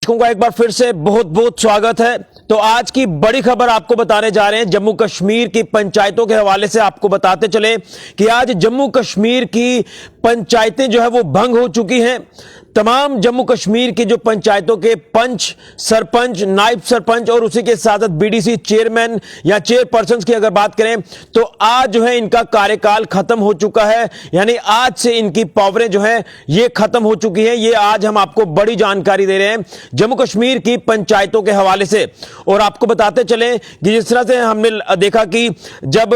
दर्शकों का एक बार फिर से बहुत बहुत स्वागत है। तो आज की बड़ी खबर आपको बताने जा रहे हैं जम्मू कश्मीर की पंचायतों के हवाले से। आपको बताते चले कि आज जम्मू कश्मीर की पंचायतें जो है वो भंग हो चुकी हैं। तमाम जम्मू कश्मीर की जो पंचायतों के पंच, सरपंच, नायब सरपंच और उसी के साथ बीडीसी चेयरमैन या चेयरपर्सन की अगर बात करें तो आज जो है इनका कार्यकाल खत्म हो चुका है। यानी आज से इनकी पावरें जो है ये खत्म हो चुकी है। ये आज हम आपको बड़ी जानकारी दे रहे हैं जम्मू कश्मीर की पंचायतों के हवाले से। और आपको बताते चले कि जिस तरह से हमने देखा कि जब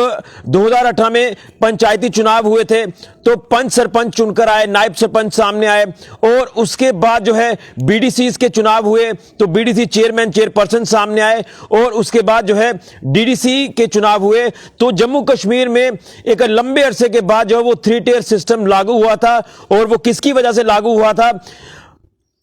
2018 में पंचायती चुनाव हुए थे तो पंच सरपंच चुनकर आए, नायब सरपंच सामने आए और उसके बाद जो है बीडीसी के चुनाव हुए तो बीडीसी चेयरमैन, चेयरपर्सन सामने आए और उसके बाद जो है डीडीसी के चुनाव हुए। तो जम्मू कश्मीर में एक लंबे अरसे के बाद जो है वो 3 टियर सिस्टम लागू हुआ था। और वो किसकी वजह से लागू हुआ था?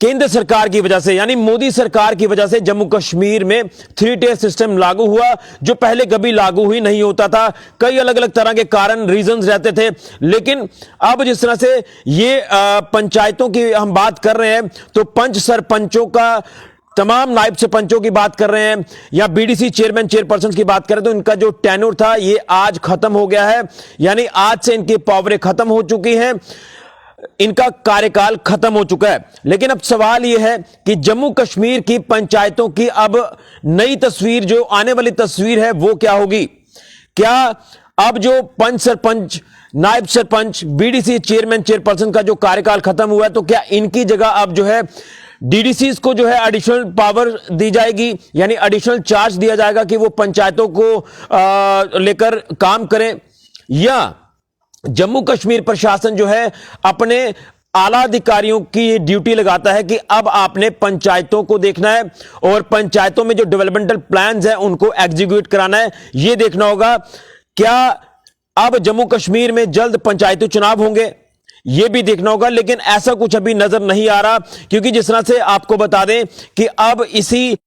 केंद्र सरकार की वजह से, यानी मोदी सरकार की वजह से जम्मू कश्मीर में 3 टियर सिस्टम लागू हुआ, जो पहले कभी लागू ही नहीं होता था। कई अलग अलग तरह के कारण, रीजंस रहते थे। लेकिन अब जिस तरह से ये पंचायतों की हम बात कर रहे हैं तो पंच सरपंचों का, तमाम नायब सरपंचों की बात कर रहे हैं या बीडीसी चेयरमैन, चेयरपर्सन की बात करें तो इनका जो टेन्योर था ये आज खत्म हो गया है। यानी आज से इनकी पावरें खत्म हो चुकी हैं, इनका कार्यकाल खत्म हो चुका है। लेकिन अब सवाल यह है कि जम्मू कश्मीर की पंचायतों की अब नई तस्वीर, जो आने वाली तस्वीर है वो क्या होगी? क्या अब जो पंच सरपंच, नायब सरपंच, बीडीसी चेयरमैन, चेयरपर्सन का जो कार्यकाल खत्म हुआ है तो क्या इनकी जगह अब जो है डीडीसी को जो है एडिशनल पावर दी जाएगी, यानी एडिशनल चार्ज दिया जाएगा कि वो पंचायतों को लेकर काम करें? या जम्मू कश्मीर प्रशासन जो है अपने आला अधिकारियों की ड्यूटी लगाता है कि अब आपने पंचायतों को देखना है और पंचायतों में जो डेवलपमेंटल प्लान्स हैं उनको एग्जीक्यूट कराना है। यह देखना होगा। क्या अब जम्मू कश्मीर में जल्द पंचायती चुनाव होंगे? यह भी देखना होगा। लेकिन ऐसा कुछ अभी नजर नहीं आ रहा, क्योंकि जिस तरह से आपको बता दें कि अब इसी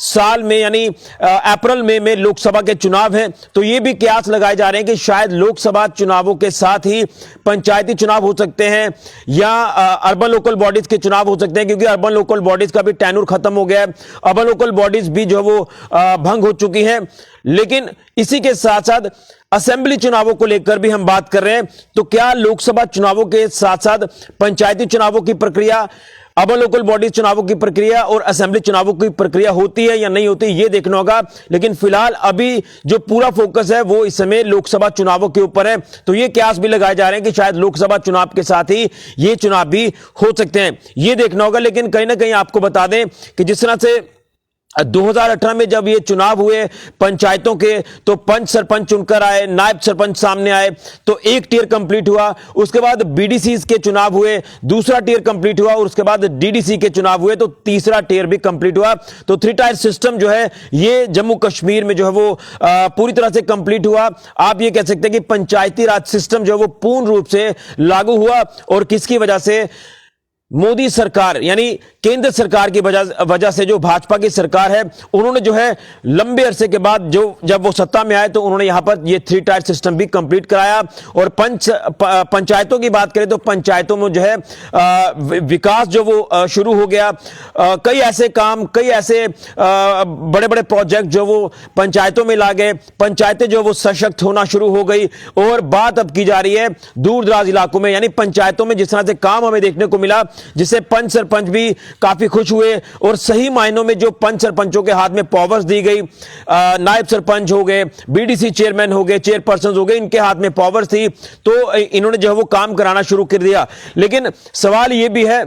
साल में यानी अप्रैल में लोकसभा के चुनाव हैं, तो ये भी कयास लगाए जा रहे हैं कि शायद लोकसभा चुनावों के साथ ही पंचायती चुनाव हो सकते हैं या अर्बन लोकल बॉडीज के चुनाव हो सकते हैं, क्योंकि अर्बन लोकल बॉडीज का भी टेन्योर खत्म हो गया है। अर्बन लोकल बॉडीज भी जो है वो भंग हो चुकी हैं। लेकिन इसी के साथ साथ असेंबली चुनावों को लेकर भी हम बात कर रहे हैं। तो क्या लोकसभा चुनावों के साथ साथ पंचायती चुनावों की प्रक्रिया, अर्बन लोकल बॉडी चुनावों की प्रक्रिया और असेंबली चुनावों की प्रक्रिया होती है या नहीं होती, यह देखना होगा। लेकिन फिलहाल अभी जो पूरा फोकस है वो इस समय लोकसभा चुनावों के ऊपर है। तो ये कयास भी लगाए जा रहे हैं कि शायद लोकसभा चुनाव के साथ ही ये चुनाव भी हो सकते हैं, ये देखना होगा। लेकिन कहीं ना कहीं आपको बता दें कि जिस तरह से 2018 में जब ये चुनाव हुए पंचायतों के तो पंच सरपंच चुनकर आए, नायब सरपंच सामने आए, तो एक टियर कंप्लीट हुआ। उसके बाद बीडीसी के चुनाव हुए, दूसरा टियर कंप्लीट हुआ और उसके बाद डीडीसी के चुनाव हुए तो तीसरा टियर भी कंप्लीट हुआ। तो 3 टायर सिस्टम जो है ये जम्मू कश्मीर में जो है वो पूरी तरह से कंप्लीट हुआ। आप ये कह सकते हैं कि पंचायती राज सिस्टम जो है वो पूर्ण रूप से लागू हुआ। और किसकी वजह से? मोदी सरकार, यानी केंद्र सरकार की वजह से, जो भाजपा की सरकार है, उन्होंने जो है लंबे अरसे के बाद जब वो सत्ता में आए तो उन्होंने यहां पर ये 3 टायर सिस्टम भी कंप्लीट कराया। और पंचायतों की बात करें तो पंचायतों में जो है विकास जो वो शुरू हो गया। कई ऐसे काम, कई ऐसे बड़े बड़े प्रोजेक्ट जो वो पंचायतों में ला गए, पंचायतें जो वो सशक्त होना शुरू हो गई। और बात अब की जा रही है दूर दराज इलाकों में, यानी पंचायतों में जिस तरह से काम हमें देखने को मिला, जिससे पंच सरपंच भी काफी खुश हुए। और सही मायनों में जो पंच सरपंचों के हाथ में पावर्स दी गई, नायब सरपंच हो गए, बीडीसी चेयरमैन हो गए, चेयरपर्सन हो गए, इनके हाथ में पावर्स थी तो इन्होंने जो है वो काम कराना शुरू कर दिया। लेकिन सवाल यह भी है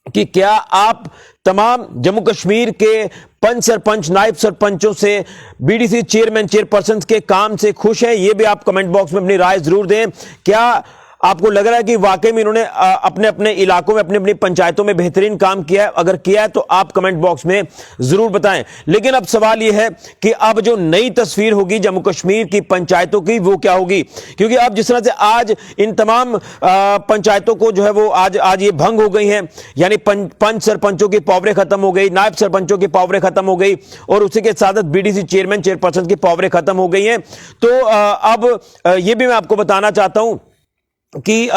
कि क्या आप तमाम जम्मू कश्मीर के पंच सरपंच, नायब सरपंचों से, बीडीसी चेयरमैन, चेयरपर्सन के काम से खुश हैं? यह भी आप कमेंट बॉक्स में अपनी राय जरूर दें। क्या आपको लग रहा है कि वाकई में इन्होंने अपने अपने इलाकों में, अपनी अपनी पंचायतों में बेहतरीन काम किया है? अगर किया है तो आप कमेंट बॉक्स में जरूर बताएं। लेकिन अब सवाल यह है कि अब जो नई तस्वीर होगी जम्मू कश्मीर की पंचायतों की वो क्या होगी? क्योंकि अब जिस तरह से आज इन तमाम पंचायतों को जो है वो आज ये भंग हो गई हैं, यानी पंच सरपंचों की पावरें खत्म हो गई, नायब सरपंचों की पावरें खत्म हो गई और उसी के साथ बीडीसी चेयरमैन, चेयरपर्सन की पावरें खत्म हो गई हैं। तो अब ये भी मैं आपको बताना चाहता हूं कि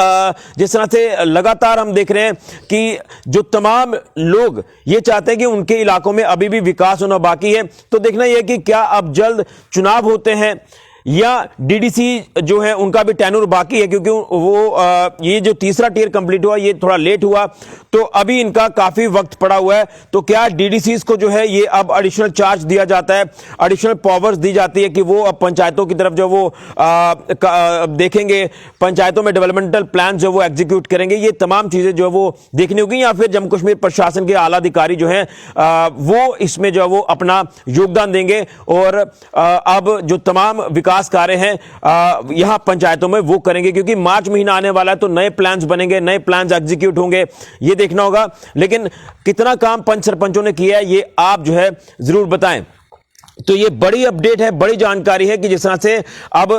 जिस तरह से लगातार हम देख रहे हैं कि जो तमाम लोग ये चाहते हैं कि उनके इलाकों में अभी भी विकास होना बाकी है। तो देखना यह है कि क्या अब जल्द चुनाव होते हैं या डीडीसी जो है उनका भी टेन्योर बाकी है, क्योंकि वो ये जो तीसरा टियर कंप्लीट हुआ ये थोड़ा लेट हुआ, तो अभी इनका काफी वक्त पड़ा हुआ है। तो क्या डीडीसीज को जो है ये अब एडिशनल चार्ज दिया जाता है, एडिशनल पावर्स दी जाती है कि वो अब पंचायतों की तरफ जो वो देखेंगे, पंचायतों में डेवलपमेंटल प्लान जो वो एग्जीक्यूट करेंगे, ये तमाम चीजें जो है वो देखनी होगी, या फिर जम्मू कश्मीर प्रशासन के आला अधिकारी जो है वो इसमें जो है वो अपना योगदान देंगे और अब जो तमाम विकास कार्य हैं यहां पंचायतों में वो करेंगे, क्योंकि मार्च महीना आने वाला है तो नए प्लान्स बनेंगे, नए प्लान्स एग्जीक्यूट होंगे, ये देखना होगा। लेकिन कितना काम पंच सरपंचों ने किया है ये आप जो है जरूर बताएं। तो ये बड़ी अपडेट है, बड़ी जानकारी है कि जिस तरह से अब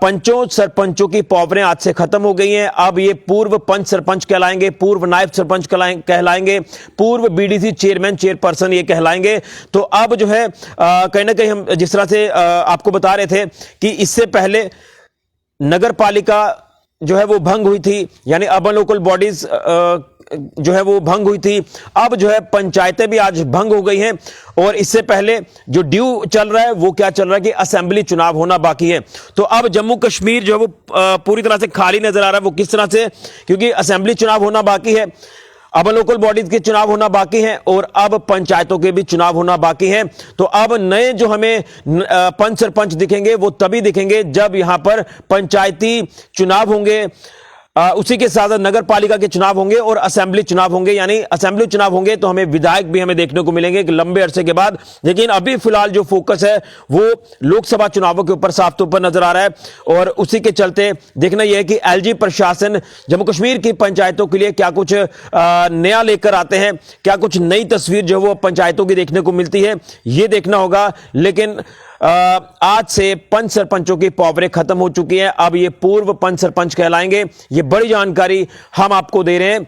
पंचों सरपंचों की पावरें आज से खत्म हो गई हैं। अब ये पूर्व पंच सरपंच कहलाएंगे, पूर्व नायब सरपंच कहलाएंगे, पूर्व बीडीसी चेयरमैन चेयरपर्सन ये कहलाएंगे। तो अब जो है कहीं ना कहीं हम जिस तरह से आपको बता रहे थे कि इससे पहले नगर पालिका जो है वो भंग हुई थी, यानी अर्बन लोकल बॉडीज जो है वो भंग हुई थी, अब जो है पंचायतें भी आज भंग हो गई हैं। और इससे पहले जो ड्यू चल रहा है वो क्या चल रहा है कि असेंबली चुनाव होना बाकी है। तो अब जम्मू कश्मीर जो है वो पूरी तरह से खाली नजर आ रहा है। वो किस तरह से, क्योंकि असेंबली चुनाव होना बाकी है, अब लोकल बॉडीज के चुनाव होना बाकी है और अब पंचायतों के भी चुनाव होना बाकी है। तो अब नए जो हमें पंच सरपंच दिखेंगे वो तभी दिखेंगे जब यहां पर पंचायती चुनाव होंगे, उसी के साथ नगर पालिका के चुनाव होंगे और असेंबली चुनाव होंगे। यानी असेंबली चुनाव होंगे तो हमें विधायक भी हमें देखने को मिलेंगे कि लंबे अरसे के बाद। लेकिन अभी फिलहाल जो फोकस है वो लोकसभा चुनावों के ऊपर साफ तौर पर नजर आ रहा है और उसी के चलते देखना यह है कि एलजी प्रशासन जम्मू कश्मीर की पंचायतों के लिए क्या कुछ नया लेकर आते हैं, क्या कुछ नई तस्वीर जो है वो पंचायतों की देखने को मिलती है, ये देखना होगा। लेकिन आज से पंच सरपंचों की पावरें खत्म हो चुकी हैं, अब ये पूर्व पंच सरपंच कहलाएंगे। ये बड़ी जानकारी हम आपको दे रहे हैं।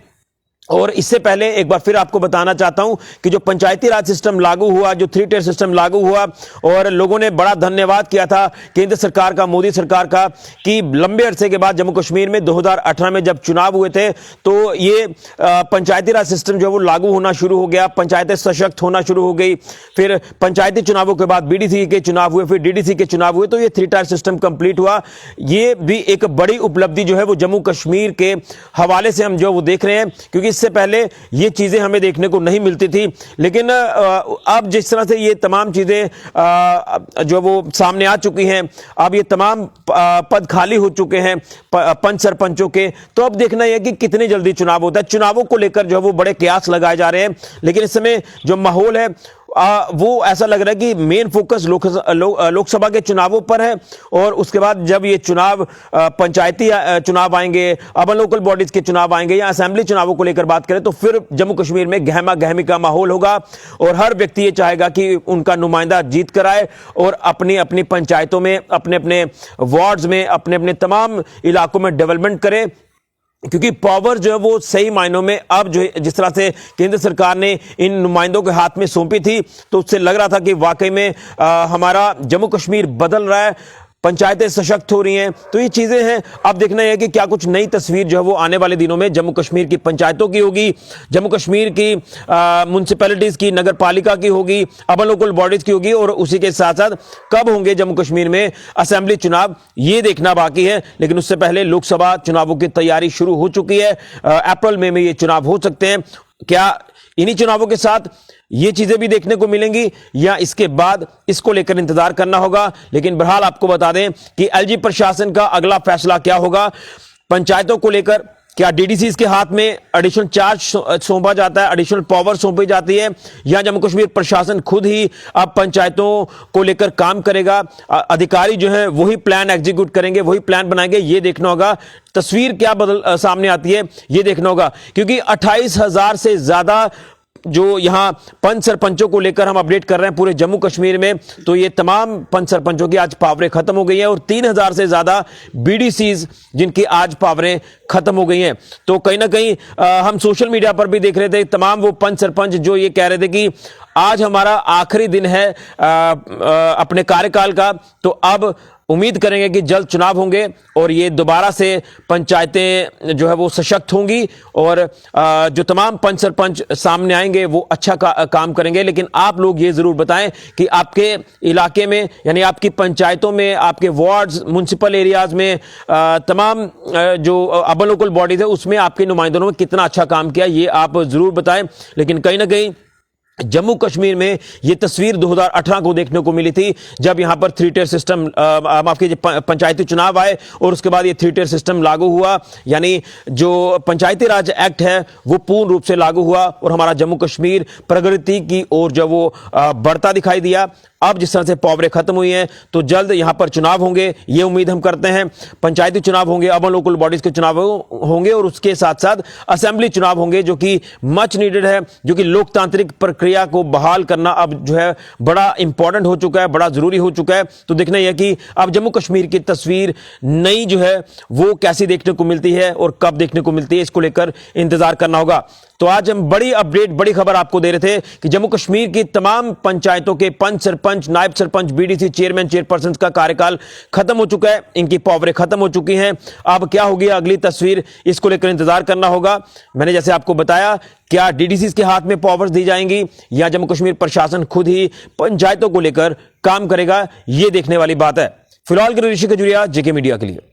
और इससे पहले एक बार फिर आपको बताना चाहता हूं कि जो पंचायती राज सिस्टम लागू हुआ, जो 3 टियर सिस्टम लागू हुआ और लोगों ने बड़ा धन्यवाद किया था केंद्र सरकार का, मोदी सरकार का, कि लंबे अरसे के बाद जम्मू कश्मीर में 2018 में जब चुनाव हुए थे तो ये पंचायती राज सिस्टम जो है वो लागू होना शुरू हो गया, पंचायतें सशक्त होना शुरू हो गई। फिर पंचायती चुनावों के बाद बीडीसी के चुनाव हुए, फिर डीडीसी के चुनाव हुए, तो ये 3 टायर सिस्टम कंप्लीट हुआ। ये भी एक बड़ी उपलब्धि जो है वो जम्मू कश्मीर के हवाले से हम जो वो देख रहे हैं, क्योंकि इससे पहले ये चीजें हमें देखने को नहीं मिलती थी। लेकिन अब जिस तरह से ये तमाम चीजें जो वो सामने आ चुकी हैं, अब ये तमाम पद खाली हो चुके हैं पंच सरपंचों के, तो अब देखना यह कि कितनी जल्दी चुनाव होता है। चुनावों को लेकर जो है वो बड़े कयास लगाए जा रहे हैं, लेकिन इस समय जो माहौल है वो ऐसा लग रहा है कि मेन फोकस लोकसभा के चुनावों पर है। और उसके बाद जब ये चुनाव पंचायती चुनाव आएंगे, अर्बन लोकल बॉडीज के चुनाव आएंगे या असेंबली चुनावों को लेकर बात करें, तो फिर जम्मू कश्मीर में गहमा गहमी का माहौल होगा और हर व्यक्ति ये चाहेगा कि उनका नुमाइंदा जीत कर आए और अपनी अपनी पंचायतों में, अपने अपने वार्ड्स में, अपने अपने तमाम इलाकों में डेवलपमेंट करे। क्योंकि पावर जो है वो सही मायनों में अब जो जिस तरह से केंद्र सरकार ने इन नुमाइंदों के हाथ में सौंपी थी, तो उससे लग रहा था कि वाकई में हमारा जम्मू कश्मीर बदल रहा है, पंचायतें सशक्त हो रही हैं। तो ये चीजें हैं, अब देखना है कि क्या कुछ नई तस्वीर जो है वो आने वाले दिनों में जम्मू कश्मीर की पंचायतों की होगी, जम्मू कश्मीर की म्युनिसिपैलिटीज की, नगर पालिका की होगी, अर्बन लोकल बॉडीज की होगी, और उसी के साथ साथ कब होंगे जम्मू कश्मीर में असेंबली चुनाव, ये देखना बाकी है। लेकिन उससे पहले लोकसभा चुनावों की तैयारी शुरू हो चुकी है। अप्रैल मई में ये चुनाव हो सकते हैं। क्या इन्हीं चुनावों के साथ ये चीजें भी देखने को मिलेंगी या इसके बाद, इसको लेकर इंतजार करना होगा। लेकिन बहरहाल आपको बता दें कि एलजी प्रशासन का अगला फैसला क्या होगा पंचायतों को लेकर। क्या डीडीसीज के हाथ में एडिशनल चार्ज सौंपा जाता है, एडिशनल पावर सौंपी जाती है, या जम्मू कश्मीर प्रशासन खुद ही अब पंचायतों को लेकर काम करेगा, अधिकारी जो है वही प्लान एग्जीक्यूट करेंगे, वही प्लान बनाएंगे, ये देखना होगा। तस्वीर क्या सामने आती है ये देखना होगा, क्योंकि 28,000 से ज्यादा जो यहां पंच सरपंचों को लेकर हम अपडेट कर रहे हैं पूरे जम्मू कश्मीर में, तो ये तमाम पंच सरपंचों की आज पावरें खत्म हो गई हैं और 3,000 से ज्यादा बीडीसीज जिनकी आज पावरें खत्म हो गई हैं। तो कहीं ना कहीं हम सोशल मीडिया पर भी देख रहे थे तमाम वो पंच सरपंच जो ये कह रहे थे कि आज हमारा आखिरी दिन है अपने कार्यकाल का, तो अब उम्मीद करेंगे कि जल्द चुनाव होंगे और ये दोबारा से पंचायतें जो है वो सशक्त होंगी और जो तमाम पंच सरपंच सामने आएंगे वो अच्छा काम करेंगे। लेकिन आप लोग ये जरूर बताएं कि आपके इलाके में यानी आपकी पंचायतों में, आपके वार्ड्स, म्युनिसिपल एरियाज में तमाम जो अर्बन लोकल बॉडीज है उसमें आपके नुमाइंदों ने कितना अच्छा काम किया, ये आप जरूर बताएं। लेकिन कहीं ना कहीं जम्मू कश्मीर में यह तस्वीर 2018 को देखने को मिली थी जब यहां पर 3 टियर सिस्टम माफ कीजिए पंचायती चुनाव आए और उसके बाद ये 3 टियर सिस्टम लागू हुआ, यानी जो पंचायती राज एक्ट है वो पूर्ण रूप से लागू हुआ और हमारा जम्मू कश्मीर प्रगति की ओर जब वो बढ़ता दिखाई दिया। अब जिस तरह से पावरें खत्म हुई हैं तो जल्द यहां पर चुनाव होंगे, ये उम्मीद हम करते हैं। पंचायती चुनाव होंगे, अर्बन लोकल बॉडीज के चुनाव होंगे और उसके साथ साथ असेंबली चुनाव होंगे जो कि मच नीडेड है, जो कि लोकतांत्रिक प्रक्रिया को बहाल करना अब जो है बड़ा इंपॉर्टेंट हो चुका है, बड़ा जरूरी हो चुका है। तो देखना यह कि अब जम्मू कश्मीर की तस्वीर नई जो है वो कैसी देखने को मिलती है और कब देखने को मिलती है, इसको लेकर इंतजार करना होगा। तो आज हम बड़ी अपडेट, बड़ी खबर आपको दे रहे थे कि जम्मू कश्मीर की तमाम पंचायतों के पंच, सरपंच, नायब सरपंच, बीडीसी चेयरमैन, चेयरपर्सन का कार्यकाल खत्म हो चुका है, इनकी पावरें खत्म हो चुकी हैं। अब क्या होगी अगली तस्वीर, इसको लेकर इंतजार करना होगा। मैंने जैसे आपको बताया, क्या डीडीसी के हाथ में पावर्स दी जाएंगी या जम्मू कश्मीर प्रशासन खुद ही पंचायतों को लेकर काम करेगा, यह देखने वाली बात है। फिलहाल के ऋषि खजुरिया, जेके मीडिया के लिए।